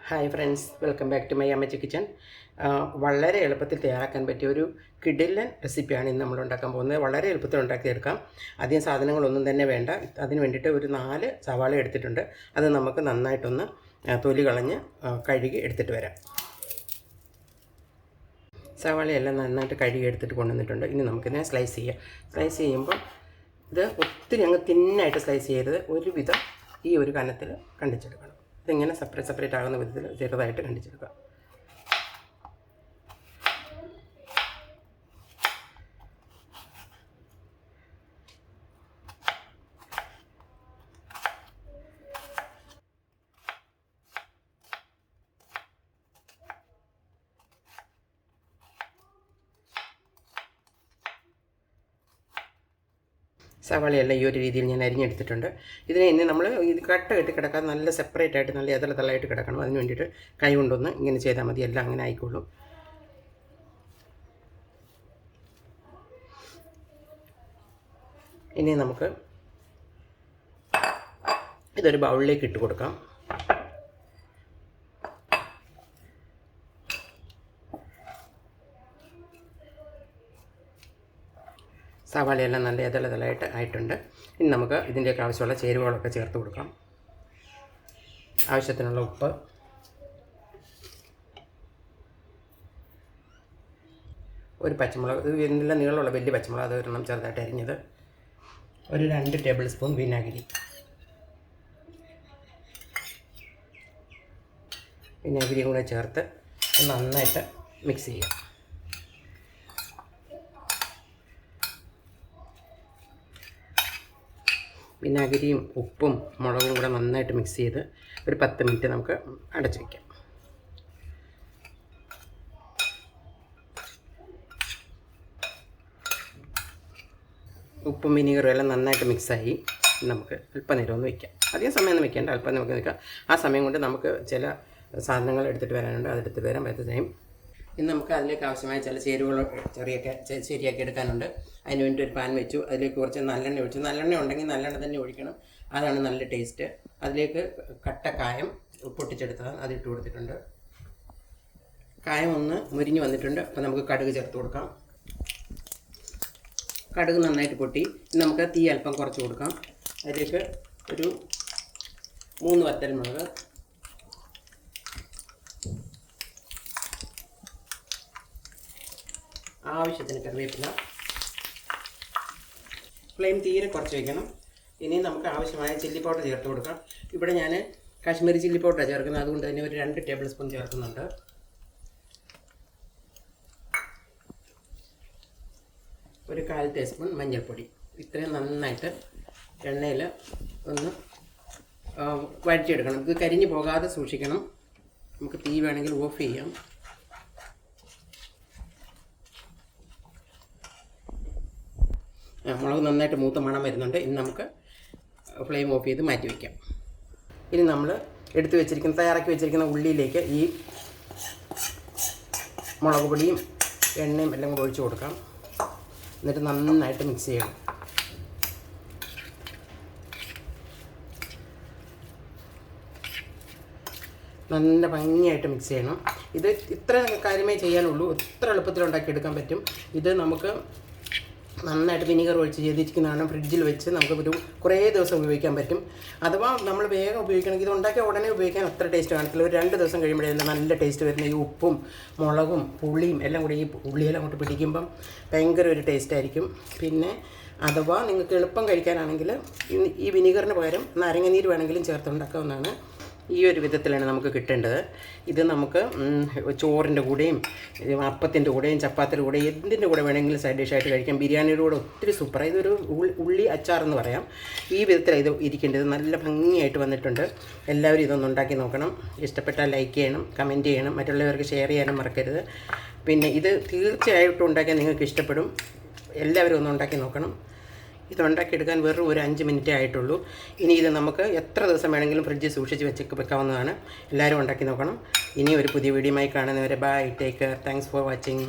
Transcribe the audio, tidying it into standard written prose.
Hi friends, welcome back to my Ammachi kitchen. വളരെ എളുപ്പത്തിൽ തയ്യാറാക്കാൻ പറ്റിയ ഒരു കിടിലൻ റെസിപ്പിയാണ് ഇന്ന് നമ്മൾ ഉണ്ടാക്കാൻ പോകുന്നത്. വളരെ എളുപ്പത്തിൽ ഉണ്ടാക്കിയെടുക്കാം. അധികം സാധനങ്ങളൊന്നും തന്നെ വേണ്ട. അതിന് വേണ്ടിയിട്ട് ഒരു 4 സവാള എടുത്തിട്ടുണ്ട്. അത് നമുക്ക് നന്നായിട്ടൊന്ന് തൊലി കളഞ്ഞ് കഴുകി എടുത്തിട്ട് വരാം. സവാളയെല്ലാം നന്നായിട്ട് കഴുകി എടുത്തിട്ട് കൊണ്ടുവന്നിട്ടുണ്ട്. ഇനി നമുക്കിതിനെ സ്ലൈസ് ചെയ്യാം. സ്ലൈസ് ചെയ്യുമ്പോൾ ഇത് ഒത്തിരി അങ്ങ് തിന്നായിട്ട് സ്ലൈസ് ചെയ്യരുത്. ഒരുവിധം ഈ ഒരു കനത്തിൽ കണ്ടിച്ചെടുക്കണം. ഇതിങ്ങനെ സെപ്പറേറ്റ് ആകുന്ന വിധത്തിൽ ചെറുതായിട്ട് കണ്ടിച്ചെടുക്കുക. സവാളയെല്ലാം ഈ ഒരു രീതിയിൽ ഞാൻ അരിഞ്ഞെടുത്തിട്ടുണ്ട്. ഇതിനെ ഇനി നമ്മൾ ഇത് കട്ട കെട്ടി കിടക്കാതെ നല്ല സെപ്പറേറ്റ് ആയിട്ട് നല്ല തള്ളായിട്ട് കിടക്കണം. അതിന് വേണ്ടിയിട്ട് കൈ കൊണ്ടൊന്ന് ഇങ്ങനെ ചെയ്താൽ മതി. എല്ലാം അങ്ങനെ ആയിക്കോളും. ഇനി നമുക്ക് ഇതൊരു ബൗളിലേക്ക് ഇട്ട് കൊടുക്കാം. സവാളയെല്ലാം നല്ല ഇതളായിട്ട് ആയിട്ടുണ്ട്. ഇനി നമുക്ക് ഇതിൻ്റെയൊക്കെ ആവശ്യമുള്ള ചേരുവകളൊക്കെ ചേർത്ത് കൊടുക്കാം. ആവശ്യത്തിനുള്ള ഉപ്പ്, ഒരു പച്ചമുളക്, ഇതിൻ്റെ നീളമുള്ള വലിയ പച്ചമുളക് അത് ഒരെണ്ണം ചെറുതായിട്ട് അരിഞ്ഞത്, ഒരു 2 ടേബിൾ സ്പൂൺ വിനാഗിരി. വിനാഗിരിയും കൂടെ ചേർത്ത് നന്നായിട്ട് മിക്സ് ചെയ്യാം. വിനാഗിരിയും ഉപ്പും മുളകും കൂടെ നന്നായിട്ട് മിക്സ് ചെയ്ത് ഒരു 10 മിനിറ്റ് നമുക്ക് അടച്ചു വയ്ക്കാം. ഉപ്പും വിനീഗറും എല്ലാം നന്നായിട്ട് മിക്സായി. നമുക്ക് അല്പനേരം ഒന്ന് വയ്ക്കാം. അധികം സമയമൊന്നും വയ്ക്കേണ്ട, അല്പം നമുക്ക് നിൽക്കാം. ആ സമയം കൊണ്ട് നമുക്ക് ചില സാധനങ്ങൾ എടുത്തിട്ട് വരാനുണ്ട്. അതെടുത്തിട്ട് വരാൻ പറ്റുന്നതും. ഇന്ന് നമുക്ക് അതിലേക്ക് ആവശ്യമായ ചില ചേരുവകൾ ശരിയാക്കി എടുക്കാനുണ്ട്. അതിന് വേണ്ടി ഒരു പാൻ വെച്ചു. അതിലേക്ക് കുറച്ച് നല്ലെണ്ണ ഒഴിച്ചു. നല്ലെണ്ണ ഉണ്ടെങ്കിൽ നല്ലെണ്ണ തന്നെ ഒഴിക്കണം. അതാണ് നല്ല ടേസ്റ്റ്. അതിലേക്ക് കട്ട കായം പൊട്ടിച്ചെടുത്തത് അതിട്ട് കൊടുത്തിട്ടുണ്ട്. കായം ഒന്ന് മുരിഞ്ഞ് വന്നിട്ടുണ്ട്. അപ്പോൾ നമുക്ക് കടുക് ചേർത്ത് കൊടുക്കാം. കടുക് നന്നായിട്ട് പൊട്ടി. നമുക്ക് തീ അല്പം കുറച്ച് കൊടുക്കാം. അതിലേക്ക് ഒരു 3 വറ്റൽമുളക്, ആവശ്യത്തിന് കറിവേപ്പില. ഫ്ലെയിം തീരെ കുറച്ച് വയ്ക്കണം. ഇനി നമുക്ക് ആവശ്യമായ ചില്ലി പൗഡർ ചേർത്ത് കൊടുക്കാം. ഇവിടെ ഞാൻ കാശ്മീരി ചില്ലി പൗഡറാണ് ചേർക്കുന്നത്. അതുകൊണ്ട് തന്നെ ഒരു 2 ടേബിൾ സ്പൂൺ ചേർക്കുന്നുണ്ട്. ഒരു 1/4 ടീസ്പൂൺ മഞ്ഞൾപ്പൊടി. ഇത്രയും നന്നായിട്ട് എണ്ണയിൽ ഒന്ന് വഴറ്റിയെടുക്കണം. ഇത് കരിഞ്ഞു പോകാതെ സൂക്ഷിക്കണം. നമുക്ക് തീ വേണമെങ്കിൽ ഓഫ് ചെയ്യാം. മുളക് നന്നായിട്ട് മൂത്ത മണം വരുന്നുണ്ട്. ഇനി നമുക്ക് ഫ്ലെയിം ഓഫ് ചെയ്ത് മാറ്റി വയ്ക്കാം. ഇനി നമ്മൾ തയ്യാറാക്കി വെച്ചിരിക്കുന്ന ഉള്ളിയിലേക്ക് ഈ മുളക് പൊടിയും എണ്ണയും എല്ലാം കൂടെ ഒഴിച്ച് കൊടുക്കാം. എന്നിട്ട് നന്നായിട്ട് മിക്സ് ചെയ്യണം. നല്ല ഭംഗിയായിട്ട് മിക്സ് ചെയ്യണം. ഇത് ഇത്ര കാര്യമേ ചെയ്യാനുള്ളൂ. ഇത്ര എളുപ്പത്തിൽ ഉണ്ടാക്കിയെടുക്കാൻ പറ്റും. ഇത് നമുക്ക് നന്നായിട്ട് വിനീഗർ ഒഴിച്ച് ചെയ്തിരിക്കുന്നതാണ്. ഫ്രിഡ്ജിൽ വെച്ച് നമുക്ക് ഒരു കുറേ ദിവസം ഉപയോഗിക്കാൻ പറ്റും. അഥവാ നമ്മൾ വേഗം ഉപയോഗിക്കണമെങ്കിൽ ഇത് ഉണ്ടാക്കിയ ഉടനെ ഉപയോഗിക്കാൻ അത്ര ടേസ്റ്റ് കാണത്തില്ല. ഒരു 2 ദിവസം കഴിയുമ്പോഴേ നല്ല ടേസ്റ്റ് വരുന്ന ഈ ഉപ്പും മുളകും പുളിയും എല്ലാം കൂടി ഈ ഉള്ളിയെല്ലാം അങ്ങോട്ട് പിടിക്കുമ്പം ഭയങ്കര ഒരു ടേസ്റ്റ് ആയിരിക്കും. പിന്നെ അഥവാ നിങ്ങൾക്ക് എളുപ്പം കഴിക്കാനാണെങ്കിൽ ഈ വിനീഗറിന് പകരം നാരങ്ങനീര് വേണമെങ്കിലും ചേർത്തുണ്ടാക്കാവുന്നതാണ്. ഈ ഒരു വിധത്തിലാണ് നമുക്ക് കിട്ടേണ്ടത്. ഇത് നമുക്ക് ചോറിൻ്റെ കൂടെയും അപ്പത്തിൻ്റെ കൂടെയും ചപ്പാത്തിയുടെ കൂടെയും എന്തിൻ്റെ കൂടെ വേണമെങ്കിലും സൈഡ് ഡിഷായിട്ട് കഴിക്കാം. ബിരിയാണിയുടെ കൂടെ ഒത്തിരി സൂപ്പറാണ്. ഇതൊരു ഉള്ളി അച്ചാറെന്ന് പറയാം. ഈ വിധത്തിലാണ് ഇത് ഇരിക്കേണ്ടത്. നല്ല ഭംഗിയായിട്ട് വന്നിട്ടുണ്ട്. എല്ലാവരും ഇതൊന്ന് ഉണ്ടാക്കി നോക്കണം. ഇഷ്ടപ്പെട്ടാൽ ലൈക്ക് ചെയ്യണം, കമൻറ്റ് ചെയ്യണം, മറ്റുള്ളവർക്ക് ഷെയർ ചെയ്യാനും മറക്കരുത്. പിന്നെ ഇത് തീർച്ചയായിട്ടും ഉണ്ടാക്കിയാൽ നിങ്ങൾക്ക് ഇഷ്ടപ്പെടും. എല്ലാവരും ഒന്ന് ഉണ്ടാക്കി നോക്കണം. ഇതുണ്ടാക്കിയെടുക്കാൻ വെറും ഒരു 5 മിനിറ്റേ ആയിട്ടുള്ളൂ. ഇനി ഇത് നമുക്ക് എത്ര ദിവസം വേണമെങ്കിലും ഫ്രിഡ്ജിൽ സൂക്ഷിച്ച് വെക്കാവുന്നതാണ്. എല്ലാവരും ഉണ്ടാക്കി നോക്കണം. ഇനി ഒരു പുതിയ വീഡിയോയുമായി കാണുന്നവരെ bye, take care, thanks for watching.